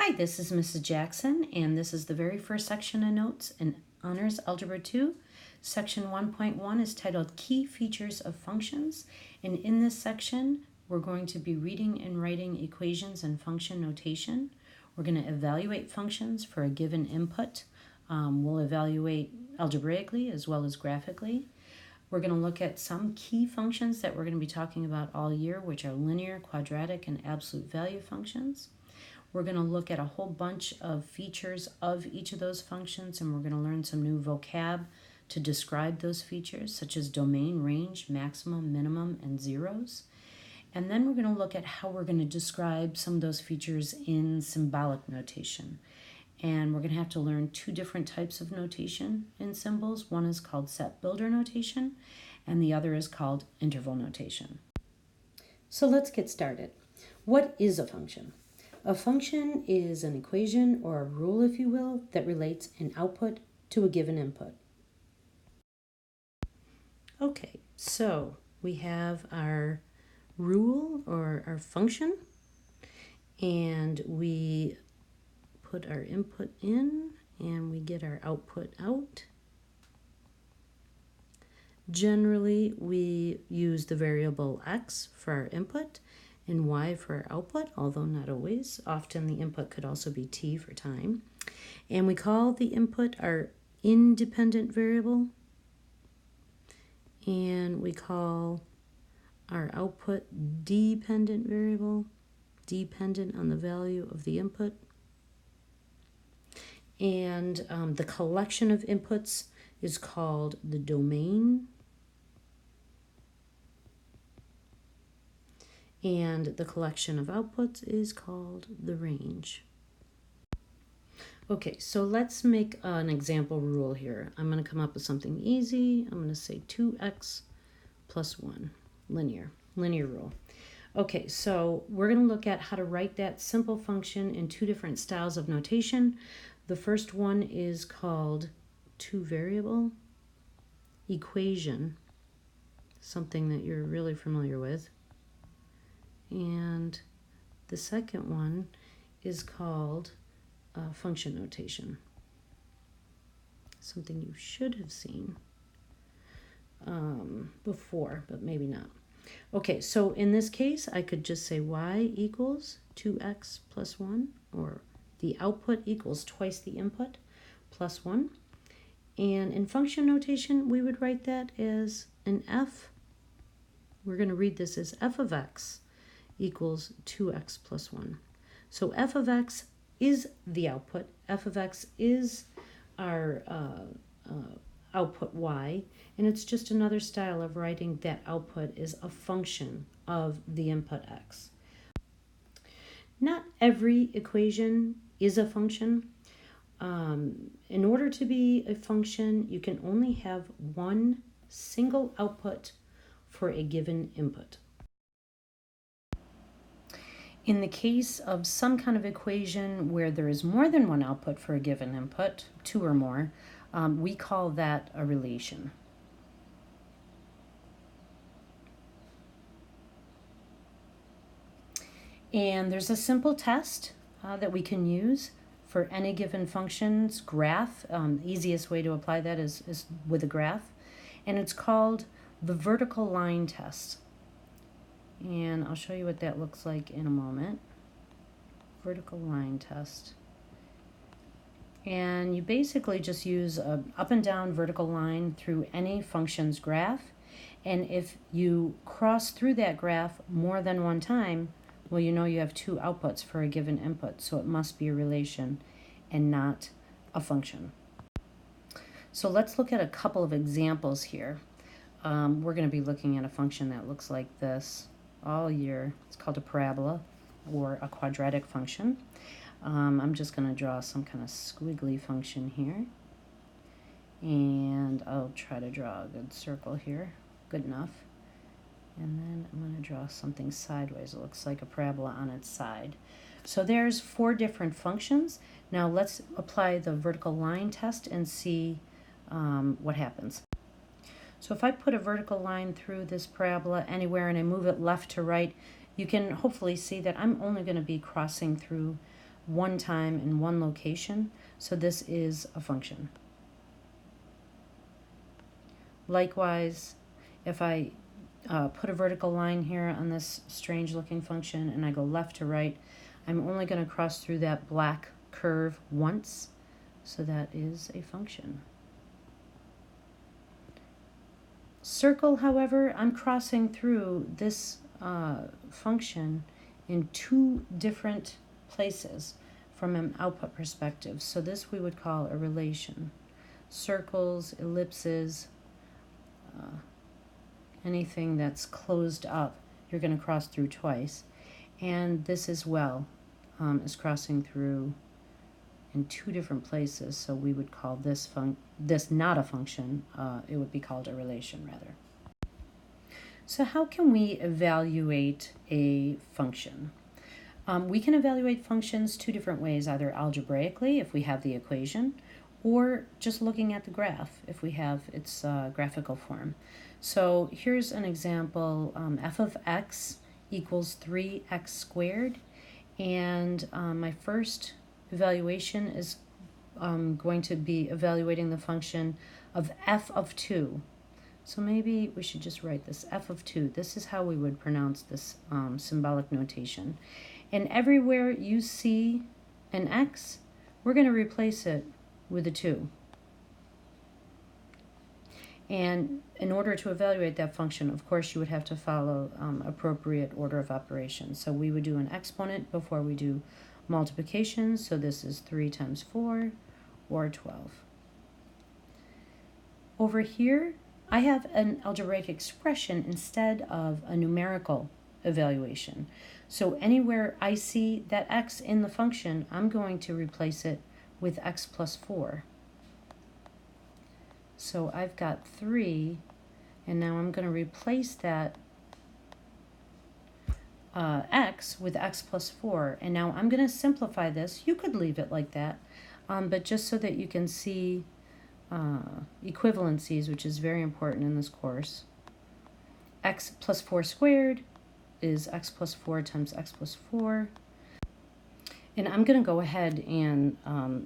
Hi, this is Mrs. Jackson, and this is the very first section of notes in Honors Algebra 2. Section 1.1 is titled Key Features of Functions, and in this section, we're going to be reading and writing equations and function notation. We're going to evaluate functions for a given input. We'll evaluate algebraically as well as graphically. We're going to look at some key functions that we're going to be talking about all year, which are linear, quadratic, and absolute value functions. We're going to look at a whole bunch of features of each of those functions, and we're going to learn some new vocab to describe those features, such as domain, range, maximum, minimum, and zeros. And then we're going to look at how we're going to describe some of those features in symbolic notation. And we're going to have to learn two different types of notation in symbols. One is called set builder notation, and the other is called interval notation. So let's get started. What is a function? A function is an equation or a rule, if you will, that relates an output to a given input. Okay, so we have our rule or our function, and we put our input in and we get our output out. Generally, we use the variable x for our input and y for our output, although not always. Often the input could also be t for time. And we call the input our independent variable, and we call our output dependent variable, dependent on the value of the input. And the collection of inputs is called the domain. And the collection of outputs is called the range. Okay, so let's make an example rule here. I'm going to come up with something easy. I'm going to say 2x plus 1, linear rule. Okay, so we're going to look at how to write that simple function in two different styles of notation. The first one is called two-variable equation, something that you're really familiar with. And the second one is called function notation, something you should have seen before, but maybe not. Okay, so in this case, I could just say y equals 2x plus 1, or the output equals twice the input plus 1. And in function notation, we would write that as an f. We're going to read this as f of x equals 2x plus 1. So f of x is the output. F of x is our output y, and it's just another style of writing that output is a function of the input x. Not every equation is a function. In order to be a function, you can only have one single output for a given input. In the case of some kind of equation where there is more than one output for a given input, two or more, we call that a relation. And there's a simple test that we can use for any given function's graph. The easiest way to apply that is with a graph, and it's called the vertical line test. And I'll show you what that looks like in a moment. Vertical line test. And you basically just use an up and down vertical line through any function's graph. And if you cross through that graph more than one time, well, you know you have two outputs for a given input. So it must be a relation and not a function. So let's look at a couple of examples here. We're going to be looking at a function that looks like this all year. It's called a parabola or a quadratic function. I'm just going to draw some kind of squiggly function here, and I'll try to draw a good circle here, good enough. And then I'm going to draw something sideways. It looks like a parabola on its side. So there's four different functions. Now let's apply the vertical line test and see what happens. So if I put a vertical line through this parabola anywhere and I move it left to right, you can hopefully see that I'm only going to be crossing through one time in one location, so this is a function. Likewise, if I put a vertical line here on this strange looking function and I go left to right, I'm only going to cross through that black curve once, so that is a function. Circle, however, I'm crossing through this function in two different places from an output perspective. So this we would call a relation. Circles, ellipses, anything that's closed up, you're going to cross through twice. And this as well is crossing through in two different places, so we would call this not a function, it would be called a relation rather. So how can we evaluate a function? We can evaluate functions two different ways, either algebraically if we have the equation, or just looking at the graph if we have its graphical form. So here's an example, f of x equals 3x squared, and my first evaluation is going to be evaluating the function of f of 2. So maybe we should just write this f of 2. This is how we would pronounce this symbolic notation. And everywhere you see an x, we're going to replace it with a 2. And in order to evaluate that function, of course, you would have to follow appropriate order of operations. So we would do an exponent before we do multiplication. So this is 3 times 4, or 12. Over here, I have an algebraic expression instead of a numerical evaluation. So anywhere I see that x in the function, I'm going to replace it with x plus 4. So I've got 3, and now I'm going to replace that x with x plus 4. And now I'm going to simplify this. You could leave it like that, but just so that you can see equivalencies, which is very important in this course. X plus 4 squared is x plus 4 times x plus 4. And I'm going to go ahead and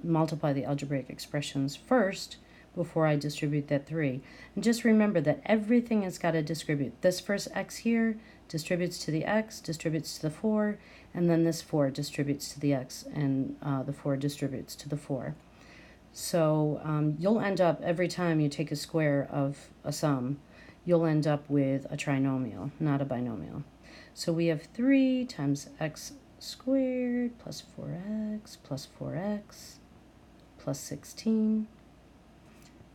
multiply the algebraic expressions first before I distribute that 3. And just remember that everything has got to distribute. This first x here distributes to the x, distributes to the 4, and then this 4 distributes to the x, and the 4 distributes to the 4. So you'll end up, every time you take a square of a sum, you'll end up with a trinomial, not a binomial. So we have 3 times x squared plus 4x plus 4x plus 16,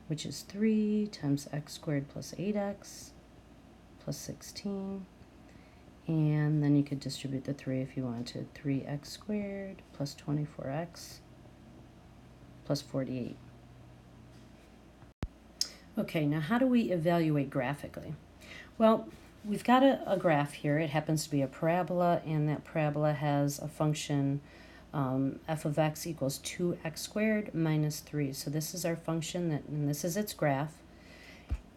which is 3 times x squared plus 8x plus 16. And then you could distribute the 3 if you wanted. 3x squared plus 24x plus 48. Okay, now how do we evaluate graphically? Well, we've got a graph here. It happens to be a parabola, and that parabola has a function f of x equals 2x squared minus 3. So this is our function, and this is its graph.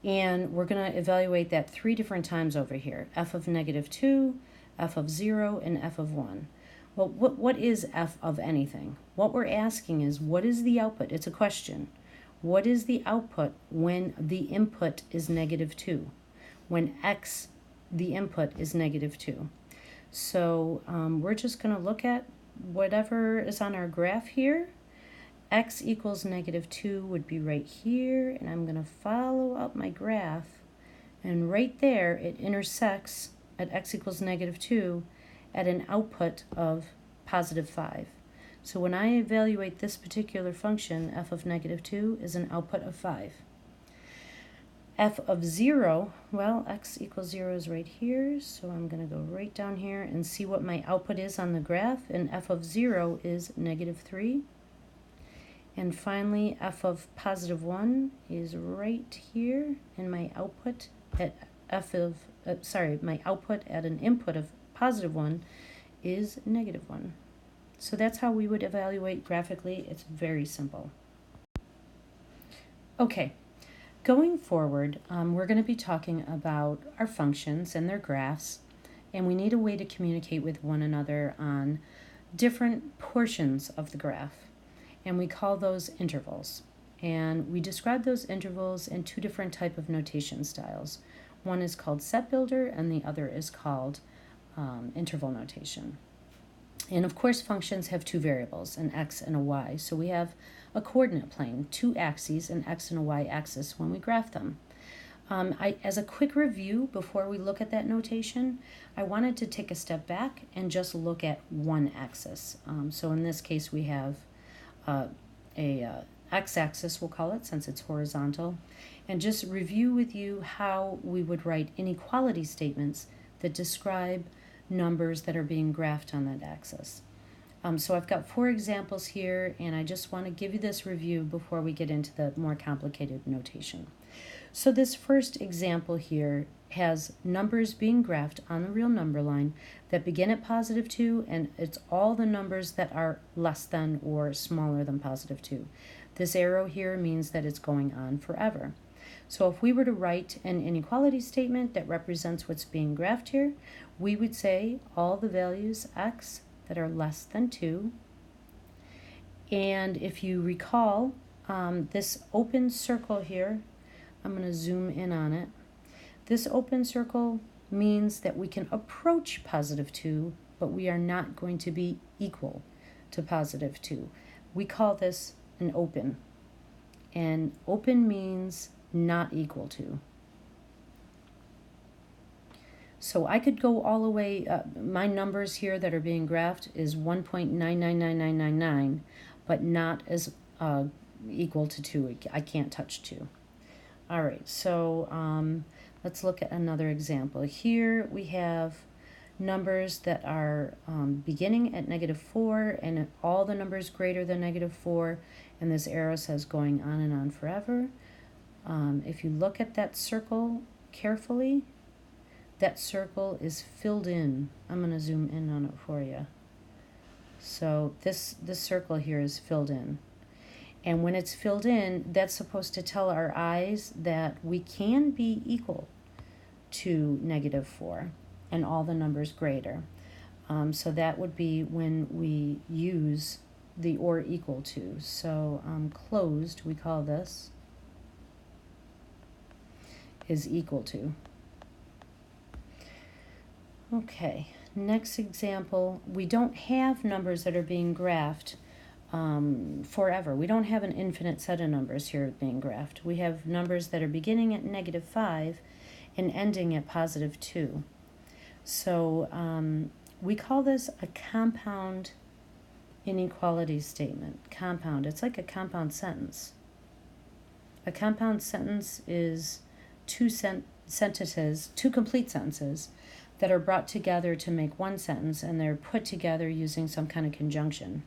And we're going to evaluate that 3 different times over here. F of negative 2, f of 0, and f of 1. Well, what is f of anything? What we're asking is, what is the output? It's a question. What is the output when the input is negative 2? When x, the input, is negative 2. So we're just going to look at whatever is on our graph here. X equals negative 2 would be right here, and I'm going to follow up my graph, and right there it intersects at x equals negative 2 at an output of positive 5. So when I evaluate this particular function, f of negative 2 is an output of 5. F of 0, well, x equals 0 is right here, so I'm going to go right down here and see what my output is on the graph, and f of 0 is negative 3. And finally, f of positive 1 is right here, and my output at my output at an input of positive 1 is negative 1. So that's how we would evaluate graphically. It's very simple. Okay, going forward, we're going to be talking about our functions and their graphs, and we need a way to communicate with one another on different portions of the graph, and we call those intervals. And we describe those intervals in two different type of notation styles. One is called set builder, and the other is called interval notation. And of course, functions have two variables, an x and a y. So we have a coordinate plane, two axes, an x and a y axis when we graph them. As a quick review before we look at that notation, I wanted to take a step back and just look at one axis. So in this case, we have a x-axis, we'll call it, since it's horizontal, and just review with you how we would write inequality statements that describe numbers that are being graphed on that axis. So I've got 4 examples here, and I just want to give you this review before we get into the more complicated notation. So this first example here has numbers being graphed on the real number line that begin at positive 2, and it's all the numbers that are less than or smaller than positive 2. This arrow here means that it's going on forever. So if we were to write an inequality statement that represents what's being graphed here, we would say all the values x that are less than 2. And if you recall, this open circle here, I'm going to zoom in on it. This open circle means that we can approach positive 2, but we are not going to be equal to positive 2. We call this an open. And open means not equal to. So I could go all the way, my numbers here that are being graphed is 1.999999, but not as equal to 2. I can't touch 2. All right, so let's look at another example. Here we have numbers that are beginning at -4, and all the numbers greater than -4, and this arrow says going on and on forever. If you look at that circle carefully, that circle is filled in. I'm going to zoom in on it for you. So this circle here is filled in. And when it's filled in, that's supposed to tell our eyes that we can be equal to -4 and all the numbers greater. So that would be when we use the or equal to. So closed, we call this, is equal to. Okay, next example, we don't have numbers that are being graphed forever. We don't have an infinite set of numbers here being graphed. We have numbers that are beginning at -5 and ending at positive 2. So we call this a compound inequality statement. Compound, it's like a compound sentence. A compound sentence is two sentences, two complete sentences that are brought together to make one sentence, and they're put together using some kind of conjunction.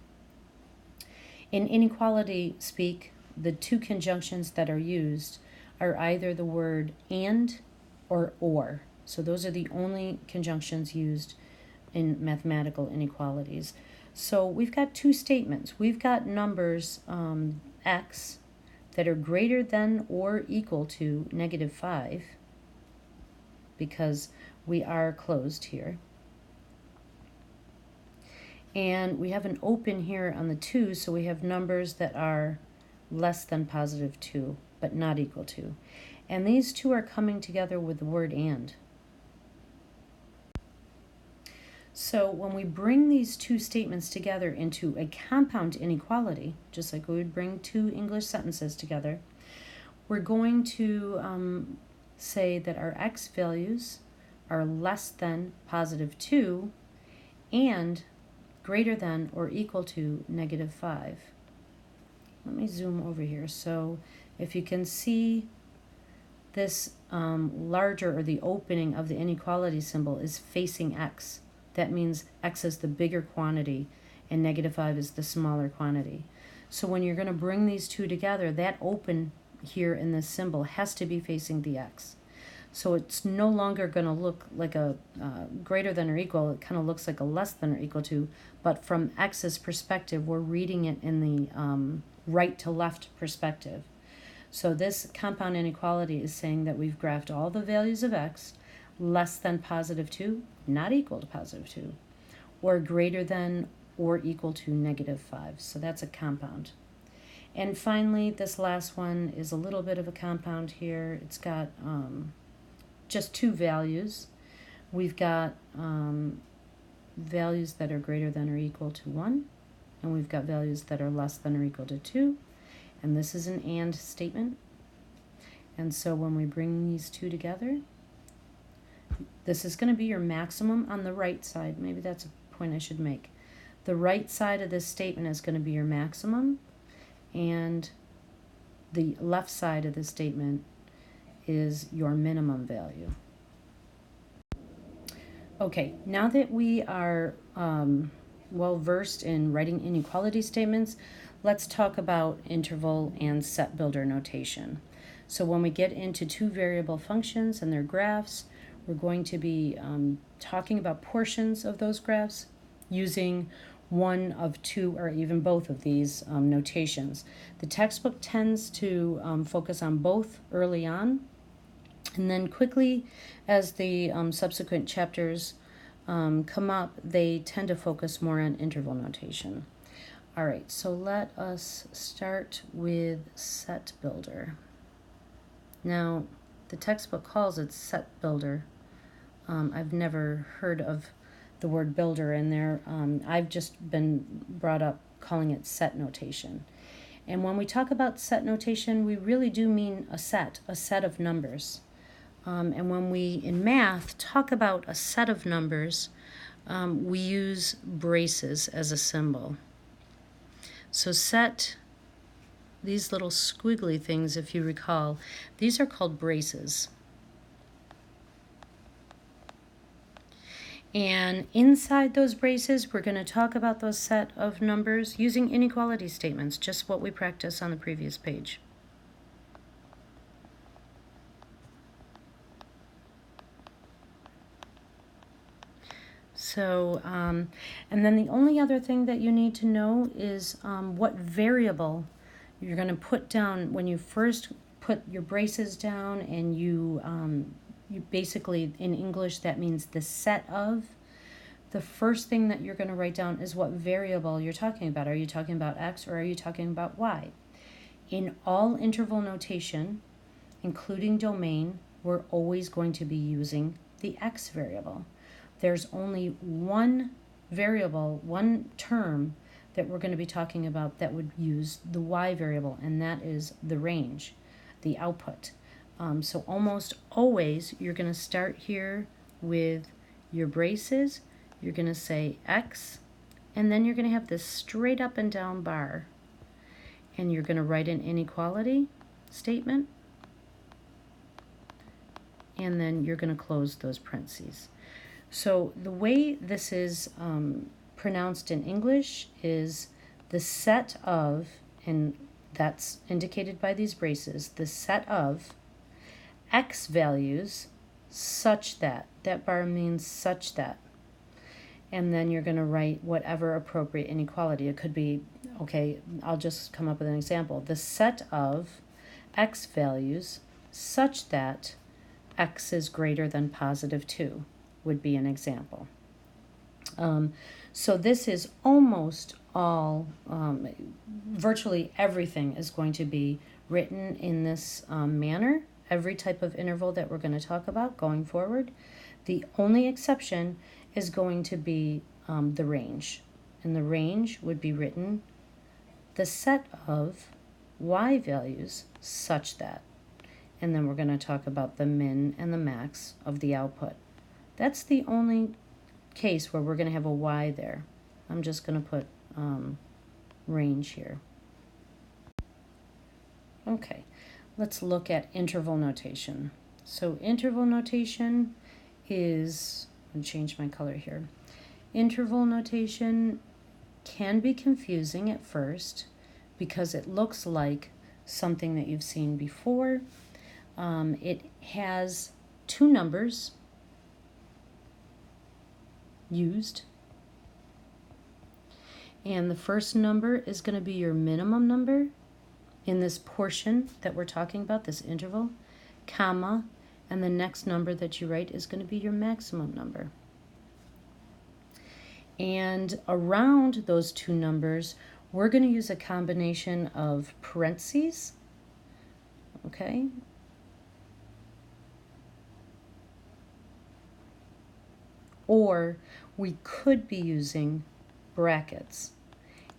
In inequality speak, the two conjunctions that are used are either the word and or. So those are the only conjunctions used in mathematical inequalities. So we've got two statements. We've got numbers x that are greater than or equal to -5, because we are closed here. And we have an open here on the 2, so we have numbers that are less than positive 2, but not equal to. And these two are coming together with the word and. So when we bring these two statements together into a compound inequality, just like we would bring two English sentences together, we're going to say that our x values are less than positive 2 and greater than or equal to -5. Let me zoom over here. So if you can see this larger, or the opening of the inequality symbol is facing x. That means x is the bigger quantity and -5 is the smaller quantity. So when you're going to bring these two together, that open here in this symbol has to be facing the x. So it's no longer going to look like a greater than or equal. It kind of looks like a less than or equal to, but from x's perspective, we're reading it in the right to left perspective. So this compound inequality is saying that we've graphed all the values of x less than positive 2, not equal to positive 2, or greater than or equal to -5. So that's a compound. And finally, this last one is a little bit of a compound here. It's got just two values. We've got values that are greater than or equal to 1, and we've got values that are less than or equal to 2. And this is an AND statement. And so when we bring these two together, this is going to be your maximum on the right side. Maybe that's a point I should make. The right side of this statement is going to be your maximum, and the left side of the statement is your minimum value. Okay, now that we are well versed in writing inequality statements, let's talk about interval and set builder notation. So when we get into two variable functions and their graphs, we're going to be talking about portions of those graphs using one of two or even both of these notations. The textbook tends to focus on both early on, and then quickly as the subsequent chapters come up, they tend to focus more on interval notation. All right, so let us start with set builder. Now, the textbook calls it set builder. I've never heard of the word builder in there. I've just been brought up calling it set notation. And when we talk about set notation, we really do mean a set of numbers. And when we, in math, talk about a set of numbers, we use braces as a symbol. So set, these little squiggly things, if you recall, these are called braces. And inside those braces, we're going to talk about those set of numbers using inequality statements, just what we practiced on the previous page. So, and then the only other thing that you need to know is what variable you're going to put down when you first put your braces down, and you basically, in English, that means the set of. The first thing that you're going to write down is what variable you're talking about. Are you talking about X or are you talking about Y? In all interval notation, including domain, we're always going to be using the X variable. There's only one variable, one term that we're going to be talking about that would use the Y variable, and that is the range, the output. So almost always you're going to start here with your braces. You're going to say X, and then you're going to have this straight up and down bar, and you're going to write an inequality statement, and then you're going to close those parentheses. So the way this is pronounced in English is the set of, and that's indicated by these braces, the set of X values such that. That bar means such that. And then you're going to write whatever appropriate inequality. It could be, okay, I'll just come up with an example. The set of X values such that X is greater than +2 would be an example. So this is almost all, virtually everything is going to be written in this manner. Every type of interval that we're going to talk about going forward. The only exception is going to be the range. And the range would be written the set of Y values such that. And then we're going to talk about the min and the max of the output. That's the only case where we're going to have a Y there. I'm just going to put range here. Okay. Let's look at interval notation. So interval notation is, I'm going to change my color here. Interval notation can be confusing at first because it looks like something that you've seen before. It has two numbers used. And the first number is going to be your minimum number in this portion that we're talking about, this interval, comma, and the next number that you write is going to be your maximum number. And around those two numbers, we're going to use a combination of parentheses, okay? Or we could be using brackets.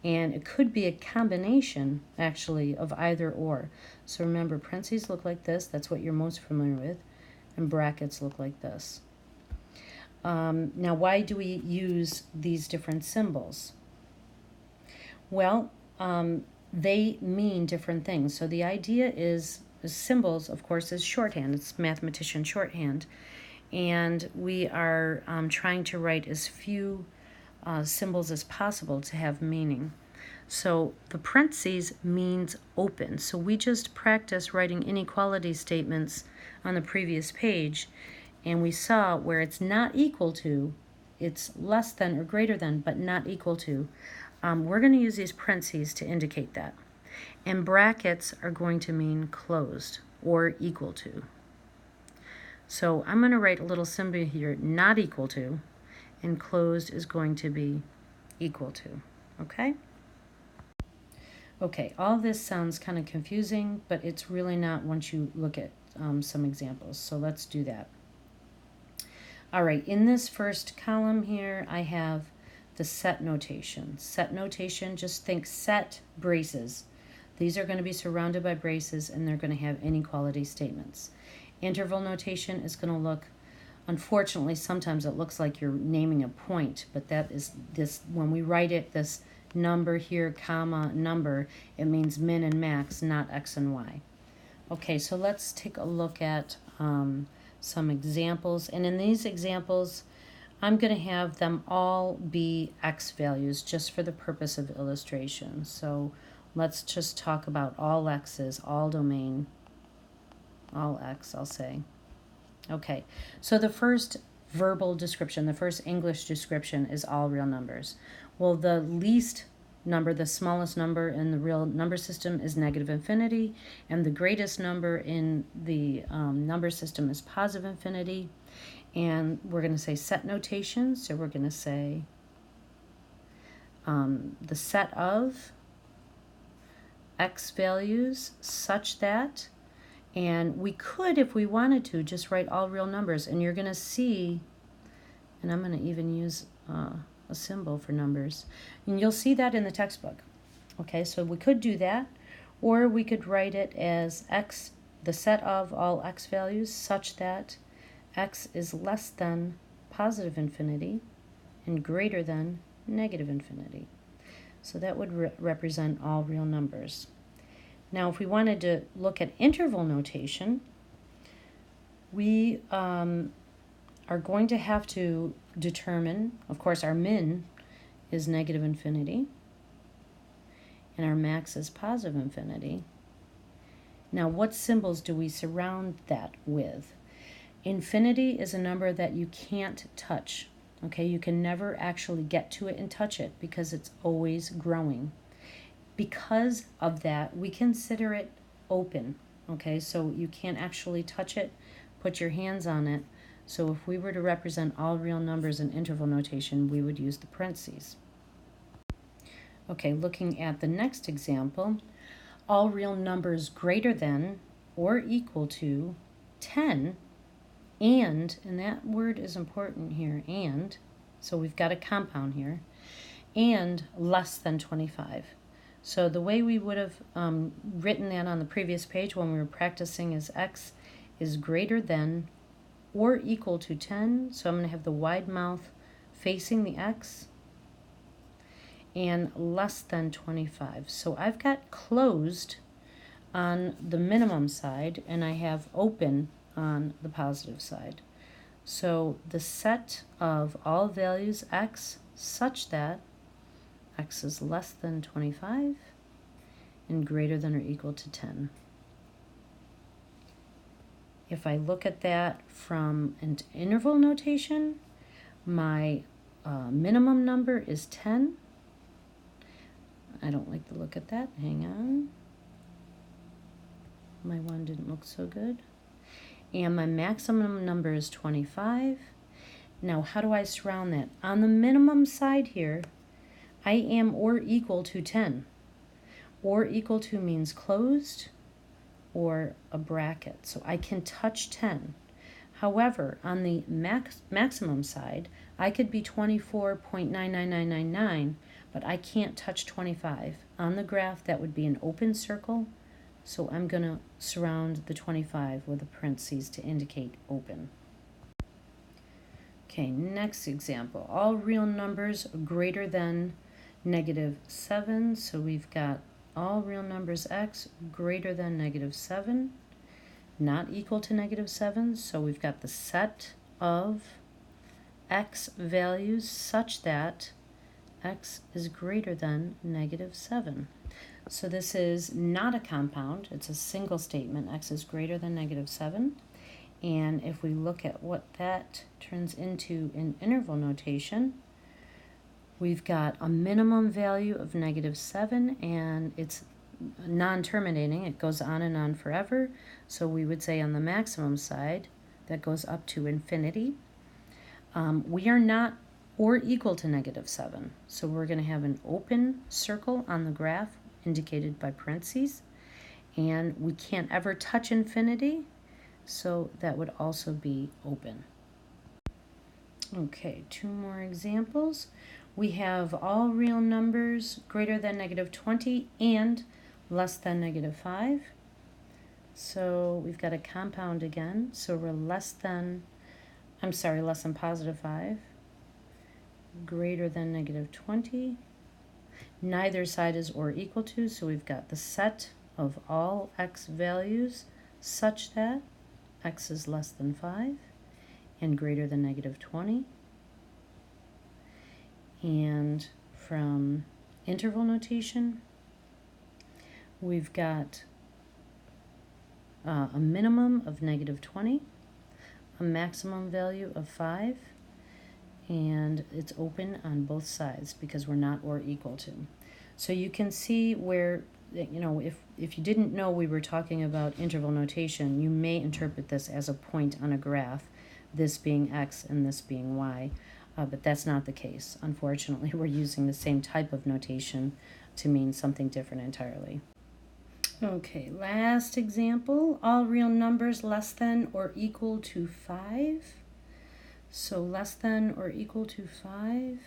And it could be a combination, actually, of either or. So remember, parentheses look like this. That's what you're most familiar with. And brackets look like this. Now, why do we use these different symbols? Well, they mean different things. So the idea is symbols, of course, is shorthand. It's mathematician shorthand. And we are trying to write as few symbols as possible to have meaning. So the parentheses means open. So we just practiced writing inequality statements on the previous page, and we saw where it's not equal to, it's less than or greater than, but not equal to. We're going to use these parentheses to indicate that. And brackets are going to mean closed or equal to. So I'm going to write a little symbol here, not equal to, and closed is going to be equal to, okay? Okay, all this sounds kind of confusing, but it's really not once you look at some examples. So let's do that. All right, in this first column here, I have the set notation. Set notation, just think set braces. These are going to be surrounded by braces, and they're going to have inequality statements. Interval notation is going to look, unfortunately, sometimes it looks like you're naming a point, but that is this, when we write it, this number here, comma, number, it means min and max, not x and y. Okay, so let's take a look at some examples. And in these examples, I'm going to have them all be x values just for the purpose of illustration. So let's just talk about all x's, all domain, all x, I'll say. Okay, so the first verbal description, the first English description is all real numbers. Well, the least number, the smallest number in the real number system is negative infinity, and the greatest number in the number system is positive infinity. And we're going to say set notation, so we're going to say the set of x values such that, and we could, if we wanted to, just write all real numbers, and you're going to see, and I'm going to even use a symbol for numbers, and you'll see that in the textbook. Okay, so we could do that, or we could write it as x, the set of all x values such that x is less than positive infinity and greater than negative infinity. So that would represent all real numbers. Now, if we wanted to look at interval notation, we are going to have to determine, of course, our min is negative infinity, and our max is positive infinity. Now, what symbols do we surround that with? Infinity is a number that you can't touch. Okay, you can never actually get to it and touch it because it's always growing. Because of that, we consider it open. Okay, so you can't actually touch it, put your hands on it. So if we were to represent all real numbers in interval notation, we would use the parentheses. Okay, looking at the next example, all real numbers greater than or equal to 10, and that word is important here, and, so we've got a compound here, and less than 25. So the way we would have written that on the previous page when we were practicing is x is greater than or equal to 10. So I'm going to have the wide mouth facing the x, and less than 25. So I've got closed on the minimum side, and I have open on the positive side. So the set of all values x such that x is less than 25 and greater than or equal to 10. If I look at that from an interval notation, my minimum number is 10. I don't like the look at that. Hang on. My one didn't look so good. And my maximum number is 25. Now, how do I surround that? On the minimum side here, I am or equal to 10. Or equal to means closed or a bracket. So I can touch 10. However, on the maximum side, I could be 24.99999, but I can't touch 25. On the graph, that would be an open circle. So I'm going to surround the 25 with a parentheses to indicate open. Okay, next example. All real numbers greater than -7. So we've got all real numbers x greater than -7, not equal to -7. So we've got the set of x values such that x is greater than -7. So this is not a compound. It's a single statement. X is greater than -7. And if we look at what that turns into in interval notation, we've got a minimum value of -7, and it's non-terminating. It goes on and on forever. So we would say on the maximum side, that goes up to infinity. We are not or equal to -7. So we're going to have an open circle on the graph indicated by parentheses. And we can't ever touch infinity. So that would also be open. Okay, 2 more examples. We have all real numbers greater than -20 and less than -5. So we've got a compound again. So we're less than +5, greater than -20. Neither side is or equal to, so we've got the set of all x values such that x is less than 5 and greater than -20. And from interval notation, we've got a minimum of -20, a maximum value of 5, and it's open on both sides because we're not or equal to. So you can see where, if you didn't know we were talking about interval notation, you may interpret this as a point on a graph, this being x and this being y, but that's not the case. Unfortunately, we're using the same type of notation to mean something different entirely. Okay, last example, all real numbers less than or equal to 5. So less than or equal to 5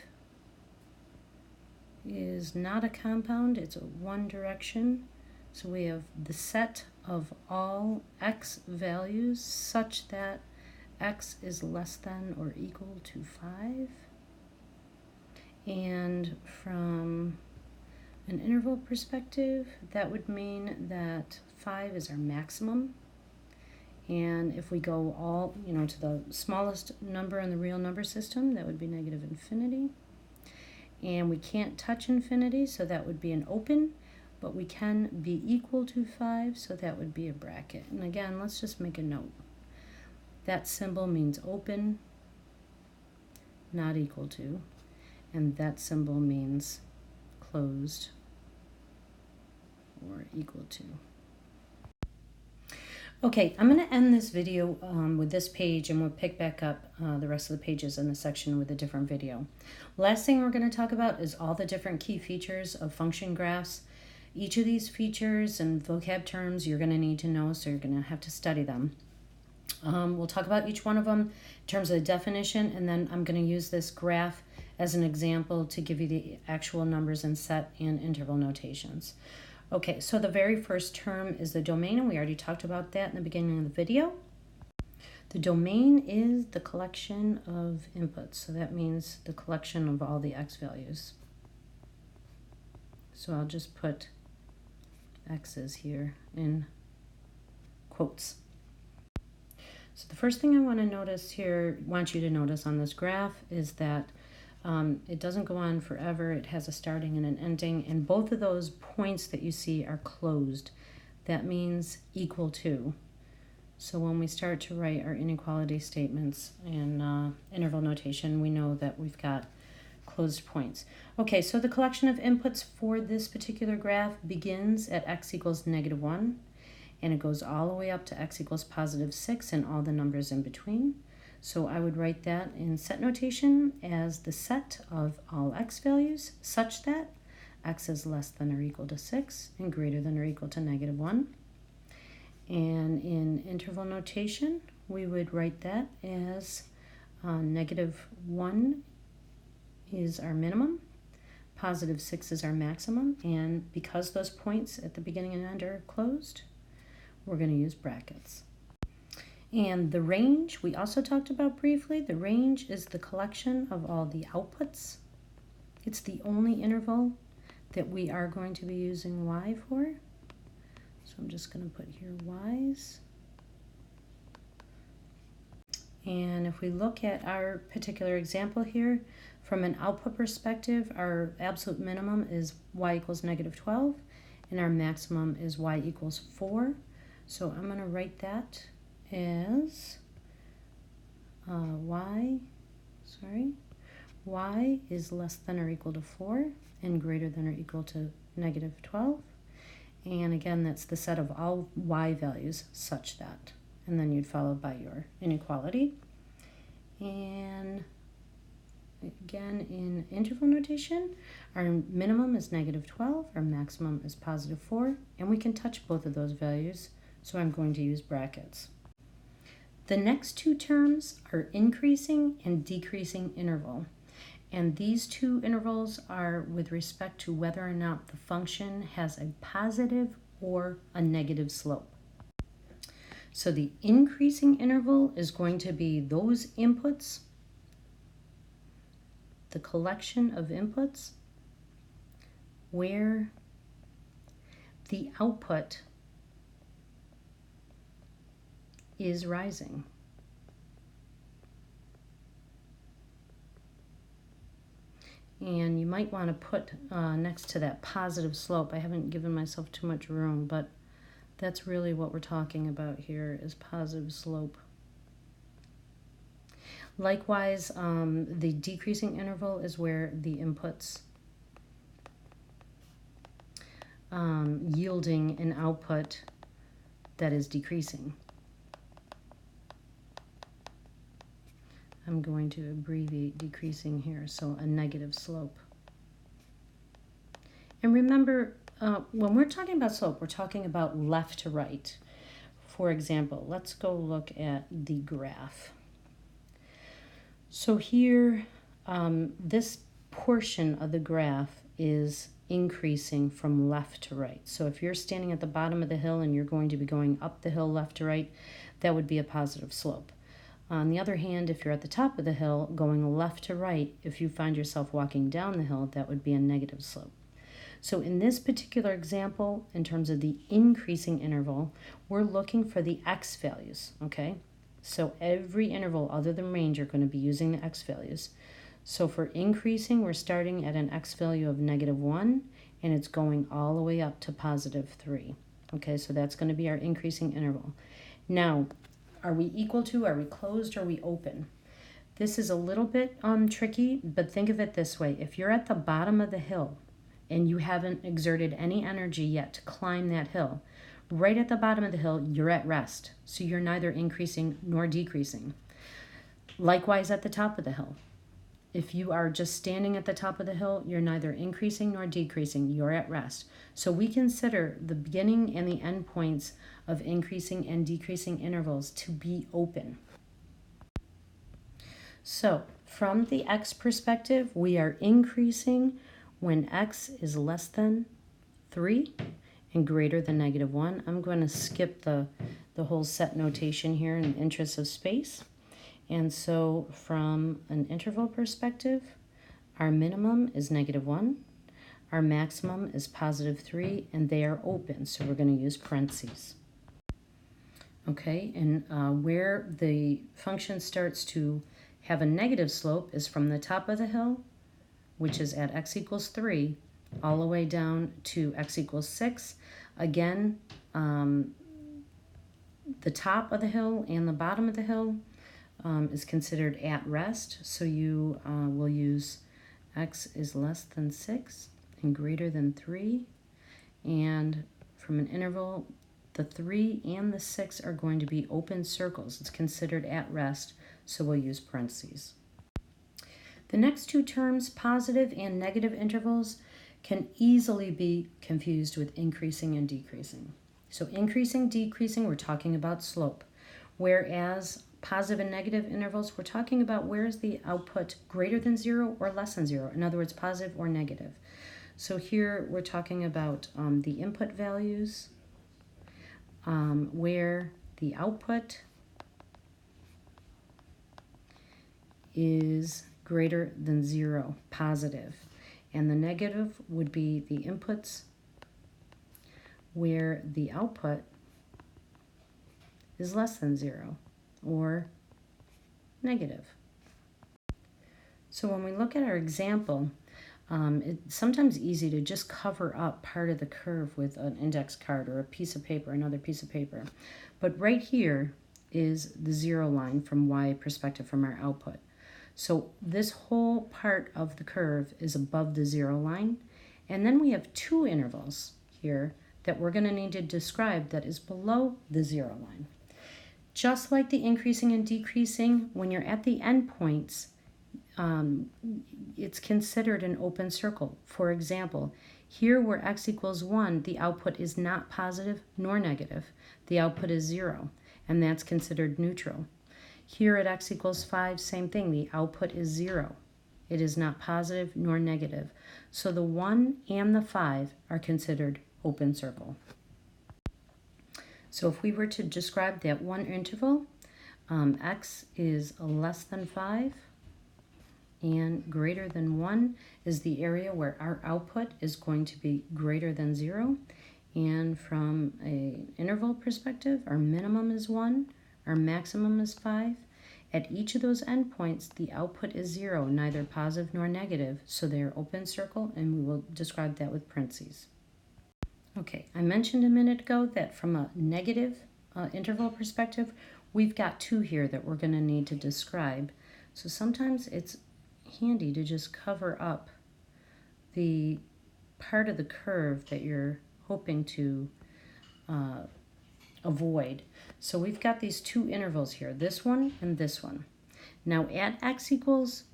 is not a compound, it's a one direction. So we have the set of all x values such that x is less than or equal to 5. And from an interval perspective, that would mean that 5 is our maximum. And if we go all, to the smallest number in the real number system, that would be -infinity. And we can't touch infinity, so that would be an open, but we can be equal to 5, so that would be a bracket. And again, let's just make a note. That symbol means open, not equal to, and that symbol means closed or equal to. Okay, I'm going to end this video with this page, and we'll pick back up the rest of the pages in the section with a different video. Last thing we're going to talk about is all the different key features of function graphs. Each of these features and vocab terms you're going to need to know, so you're going to have to study them. We'll talk about each one of them in terms of the definition, and then I'm going to use this graph as an example to give you the actual numbers and set and interval notations. Okay, so the very first term is the domain, and we already talked about that in the beginning of the video. The domain is the collection of inputs, so that means the collection of all the x values. So I'll just put x's here in quotes. So the first thing I want you to notice on this graph is that it doesn't go on forever. It has a starting and an ending, and both of those points that you see are closed. That means equal to. So when we start to write our inequality statements in interval notation, we know that we've got closed points. Okay, so the collection of inputs for this particular graph begins at x equals -1, and it goes all the way up to x equals +6 and all the numbers in between. So I would write that in set notation as the set of all x values such that x is less than or equal to 6 and greater than or equal to -1. And in interval notation, we would write that as -1 is our minimum, +6 is our maximum, and because those points at the beginning and end are closed, we're going to use brackets. And the range, we also talked about briefly. The range is the collection of all the outputs. It's the only interval that we are going to be using y for. So I'm just going to put here y's. And if we look at our particular example here, from an output perspective, our absolute minimum is y equals -12, and our maximum is y equals 4. So I'm going to write that as y is less than or equal to 4 and greater than or equal to -12. And again, that's the set of all y values such that. And then you'd follow by your inequality. And again, in interval notation, our minimum is -12, our maximum is +4, and we can touch both of those values, so I'm going to use brackets. The next two terms are increasing and decreasing interval. And these two intervals are with respect to whether or not the function has a positive or a negative slope. So the increasing interval is going to be those inputs, the collection of inputs, where the output is rising. And you might want to put next to that positive slope. I haven't given myself too much room, but that's really what we're talking about here is positive slope. Likewise, the decreasing interval is where the inputs yielding an output that is decreasing. I'm going to abbreviate decreasing here, so a negative slope. And remember, when we're talking about slope, we're talking about left to right. For example, let's go look at the graph. So here, this portion of the graph is increasing from left to right. So if you're standing at the bottom of the hill and you're going to be going up the hill left to right, that would be a positive slope. On the other hand, if you're at the top of the hill going left to right, if you find yourself walking down the hill, that would be a negative slope. So in this particular example, in terms of the increasing interval, we're looking for the x values, okay? So every interval other than range are going to be using the x values. So for increasing, we're starting at an x value of -1, and it's going all the way up to +3. Okay, so that's going to be our increasing interval. Now, are we equal to, are we closed, are we open? This is a little bit tricky, but think of it this way. If you're at the bottom of the hill and you haven't exerted any energy yet to climb that hill, right at the bottom of the hill, you're at rest. So you're neither increasing nor decreasing. Likewise at the top of the hill. If you are just standing at the top of the hill, you're neither increasing nor decreasing. You're at rest. So we consider the beginning and the end points of increasing and decreasing intervals to be open. So from the x perspective, we are increasing when x is less than 3 and greater than -1. I'm going to skip the whole set notation here in the interest of space. And so from an interval perspective, our minimum is -1, our maximum is +3, and they are open, so we're going to use parentheses. Okay, and where the function starts to have a negative slope is from the top of the hill, which is at x equals 3, all the way down to x equals 6. Again, the top of the hill and the bottom of the hill is considered at rest, so you will use x is less than 6 and greater than 3. And from an interval, the 3 and the 6 are going to be open circles. It's considered at rest, so we'll use parentheses. The next two terms, positive and negative intervals, can easily be confused with increasing and decreasing. So increasing, decreasing, we're talking about slope, whereas positive and negative intervals, we're talking about where is the output greater than 0 or less than 0. In other words, positive or negative. So here we're talking about the input values, where the output is greater than 0, positive. And the negative would be the inputs where the output is less than 0 or negative. So when we look at our example, it's sometimes easy to just cover up part of the curve with an index card or a piece of paper, another piece of paper. But right here is the 0 line from Y perspective from our output. So this whole part of the curve is above the 0 line. And then we have two intervals here that we're going to need to describe that is below the 0 line. Just like the increasing and decreasing, when you're at the endpoints, it's considered an open circle. For example, here where x equals 1, the output is not positive nor negative. The output is 0, and that's considered neutral. Here at x equals 5, same thing. The output is 0. It is not positive nor negative. So the 1 and the 5 are considered open circle. So if we were to describe that one interval, x is less than 5 and greater than 1 is the area where our output is going to be greater than 0. And from an interval perspective, our minimum is 1, our maximum is 5. At each of those endpoints, the output is 0, neither positive nor negative, so they're open circle, and we will describe that with parentheses. Okay, I mentioned a minute ago that from a negative interval perspective, we've got two here that we're going to need to describe. So sometimes it's handy to just cover up the part of the curve that you're hoping to avoid. So we've got these two intervals here, this one and this one. Now at x equals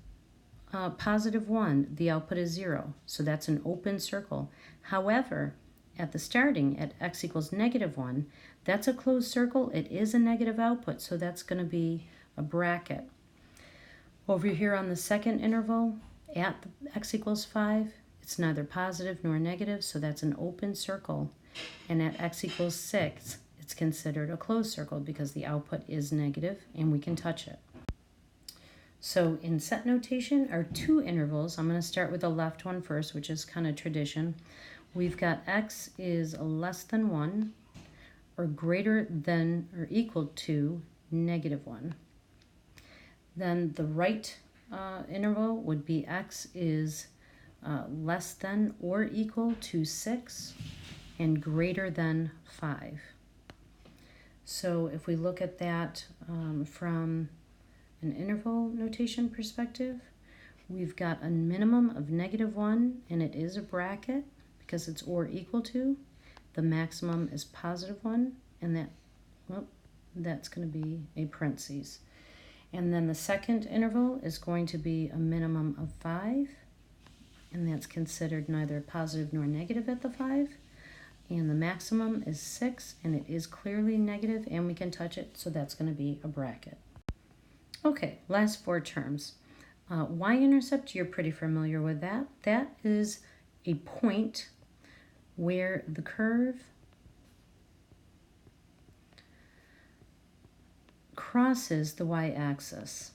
positive 1, the output is 0, so that's an open circle. However, at the starting, at x equals negative 1, that's a closed circle. It is a negative output, so that's going to be a bracket. Over here on the second interval, at x equals 5, it's neither positive nor negative, so that's an open circle. And at x equals 6, it's considered a closed circle because the output is negative and we can touch it. So in set notation, our two intervals, I'm going to start with the left one first, which is kind of tradition. We've got x is less than 1 or greater than or equal to negative 1. Then the right interval would be x is less than or equal to 6 and greater than 5. So if we look at that from an interval notation perspective, we've got a minimum of negative 1, and it is a bracket because it's or equal to. The maximum is positive 1, and that's going to be a parentheses. And then the second interval is going to be a minimum of 5, and that's considered neither positive nor negative at the 5. And the maximum is 6, and it is clearly negative, and we can touch it, so that's going to be a bracket. Okay, last four terms. Y-intercept, you're pretty familiar with that. That is a point where the curve crosses the y-axis.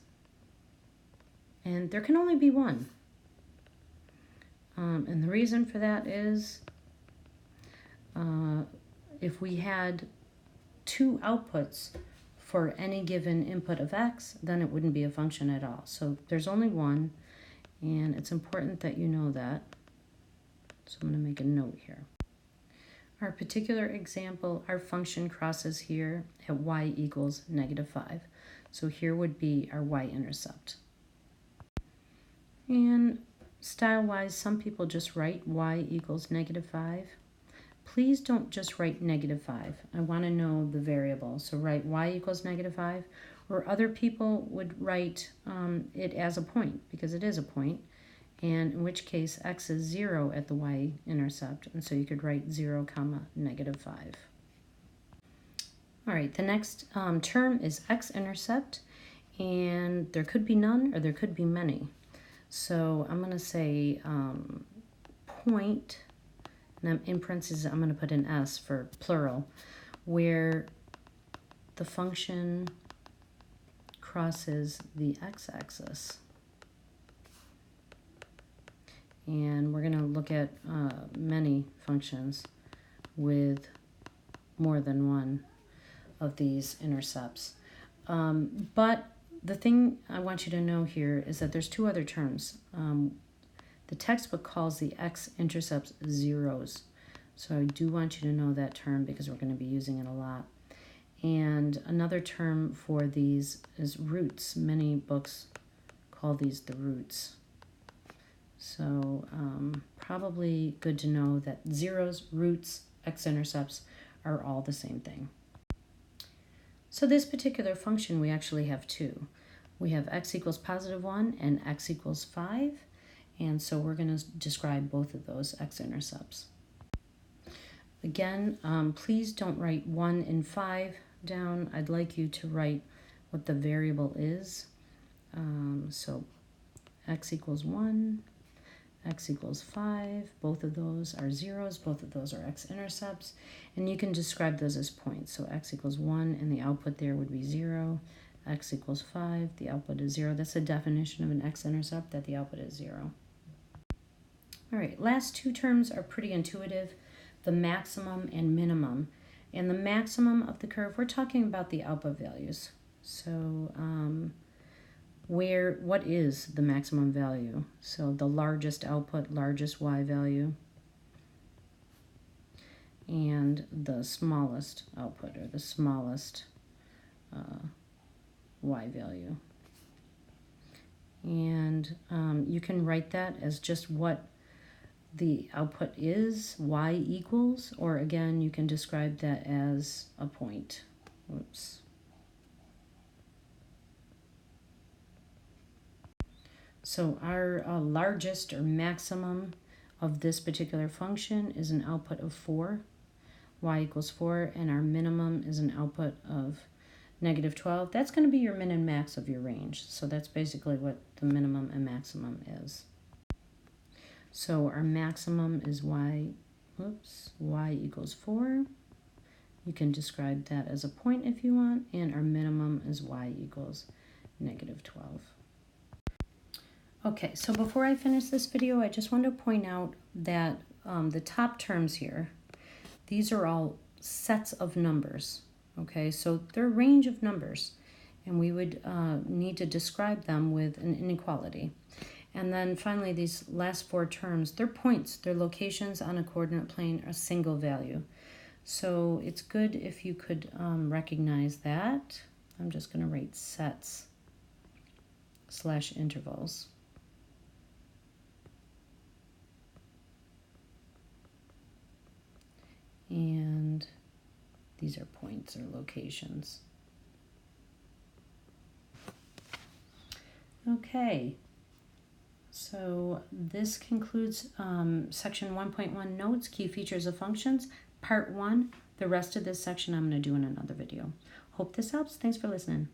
And there can only be one. And the reason for that is if we had two outputs for any given input of x, then it wouldn't be a function at all. So there's only one, and it's important that you know that. So I'm going to make a note here. Our particular example, our function crosses here at y equals negative 5. So here would be our y-intercept. And style-wise, some people just write y equals negative 5. Please don't just write negative 5. I want to know the variable. So write y equals negative 5, Or other people would write it as a point, because it is a point, and in which case x is 0 at the y-intercept, and so you could write 0, comma, -5. All right, the next term is x-intercept, and there could be none or there could be many. So I'm going to say point, and in parentheses I'm going to put an s for plural, where the function crosses the x-axis. And we're going to look at many functions with more than one of these intercepts. But the thing I want you to know here is that there's two other terms. The textbook calls the x-intercepts zeros. So I do want you to know that term because we're going to be using it a lot. And another term for these is roots. Many books call these the roots. So probably good to know that zeros, roots, x-intercepts are all the same thing. So this particular function, we actually have two. We have x equals +1 and x equals 5. And so we're going to describe both of those x-intercepts. Again, please don't write 1 and 5 down. I'd like you to write what the variable is. So x equals 1, x equals 5. Both of those are zeros. Both of those are x-intercepts. And you can describe those as points. So x equals 1, and the output there would be 0. X equals 5, the output is 0. That's the definition of an x-intercept, that the output is 0. All right, last two terms are pretty intuitive, the maximum and minimum. And the maximum of the curve, we're talking about the output values. So what is the maximum value? So the largest output, largest y value, and the smallest output, or the smallest y value. And you can write that as just what the output is, y equals, or again, you can describe that as a point. Whoops. So our largest or maximum of this particular function is an output of 4, y equals 4, and our minimum is an output of -12. That's going to be your min and max of your range. So that's basically what the minimum and maximum is. So our maximum is y equals 4. You can describe that as a point if you want, and our minimum is y equals -12. Okay, so before I finish this video, I just want to point out that the top terms here, these are all sets of numbers. Okay, so they're a range of numbers, and we would need to describe them with an inequality. And then finally, these last four terms, they're points. They're locations on a coordinate plane, a single value. So it's good if you could recognize that. I'm just going to write sets / intervals. And these are points or locations. Okay. So this concludes section 1.1 notes, key features of functions, part 1. The rest of this section I'm going to do in another video. Hope this helps. Thanks for listening.